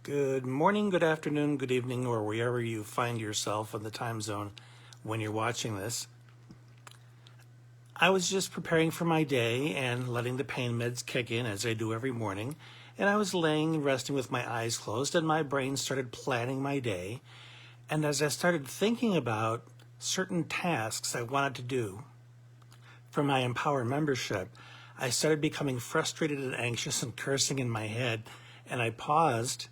Good morning, good afternoon, good evening, or wherever you find yourself in the time zone when you're watching this. I was just preparing for my day and letting the pain meds kick in as I do every morning. And I was laying and resting with my eyes closed, and my brain started planning my day. And as I started thinking about certain tasks I wanted to do for my Empower membership, I started becoming frustrated and anxious and cursing in my head. And I paused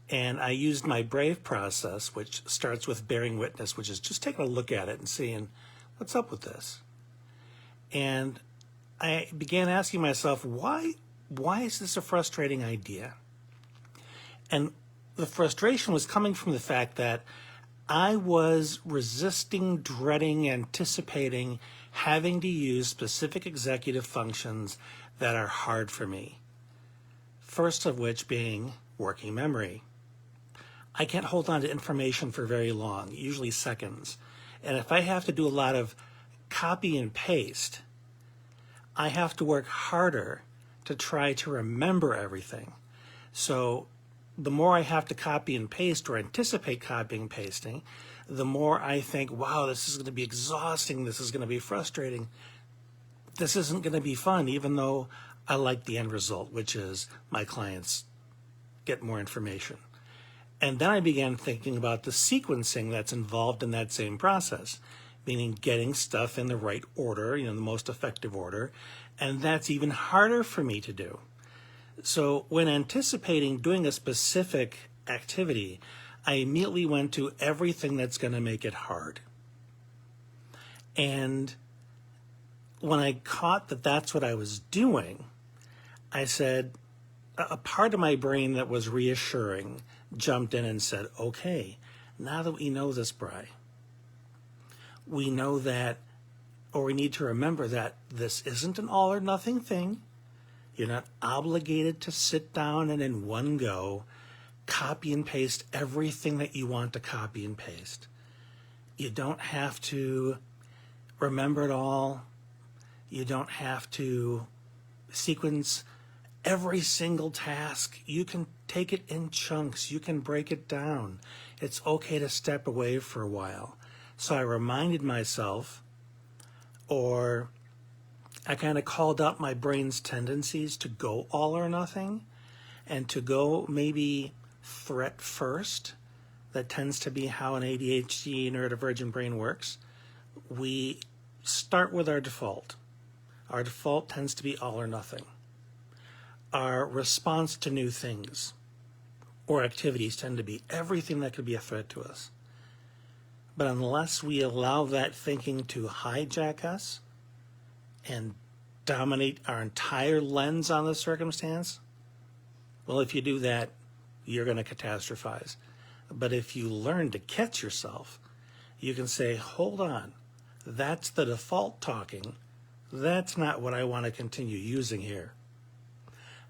and I used my BRAVE process, which starts with bearing witness, which is just taking a look at it and seeing what's up with this. And I began asking myself, why is this a frustrating idea? And the frustration was coming from the fact that I was resisting, dreading, anticipating having to use specific executive functions that are hard for me. First of which being working memory. I can't hold on to information for very long, usually seconds. And if I have to do a lot of copy and paste, I have to work harder to try to remember everything. So the more I have to copy and paste or anticipate copying and pasting, the more I think, wow, this is going to be exhausting, this is going to be frustrating, this isn't going to be fun, even though I like the end result, which is my clients get more information. And then I began thinking about the sequencing that's involved in that same process, meaning getting stuff in the right order, the most effective order, and that's even harder for me to do. So when anticipating doing a specific activity, I immediately went to everything that's going to make it hard. And when I caught that that's what I was doing, I said, a part of my brain that was reassuring jumped in and said, okay, now that we know this, Bri, we know that, or we need to remember that this isn't an all or nothing thing. You're not obligated to sit down and in one go copy and paste everything that you want to copy and paste. You don't have to remember it all. You don't have to sequence every single task. You can take it in chunks. You can break it down. It's okay to step away for a while. So I reminded myself, or I kind of called up my brain's tendencies to go all or nothing and to go maybe threat first. That tends to be how an ADHD neurodivergent brain works. We start with our default. Our default tends to be all or nothing. Our response to new things or activities tend to be everything that could be a threat to us. But unless we allow that thinking to hijack us and dominate our entire lens on the circumstance, well, if you do that, you're going to catastrophize. But if you learn to catch yourself, you can say, hold on, that's the default talking. That's not what I want to continue using here.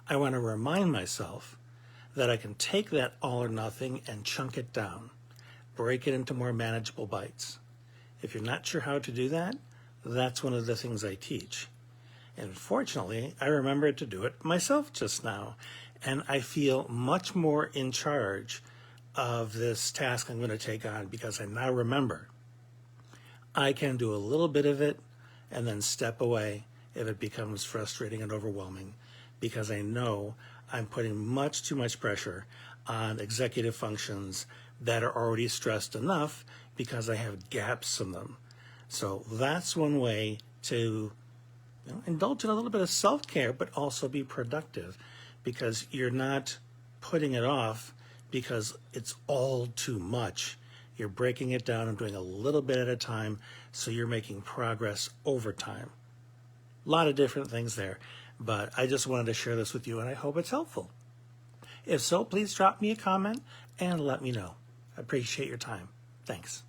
I want to remind myself that I can take that all or nothing and chunk it down, break it into more manageable bites. If you're not sure how to do that, that's one of the things I teach. And fortunately, I remembered to do it myself just now, and I feel much more in charge of this task I'm going to take on because I now remember I can do a little bit of it and then step away if it becomes frustrating and overwhelming, because I know I'm putting much too much pressure on executive functions that are already stressed enough because I have gaps in them. So that's one way to indulge in a little bit of self-care, but also be productive, because you're not putting it off because it's all too much. You're breaking it down and doing a little bit at a time, so you're making progress over time. A lot of different things there, but I just wanted to share this with you, and I hope it's helpful. If so, please drop me a comment and let me know. I appreciate your time. Thanks.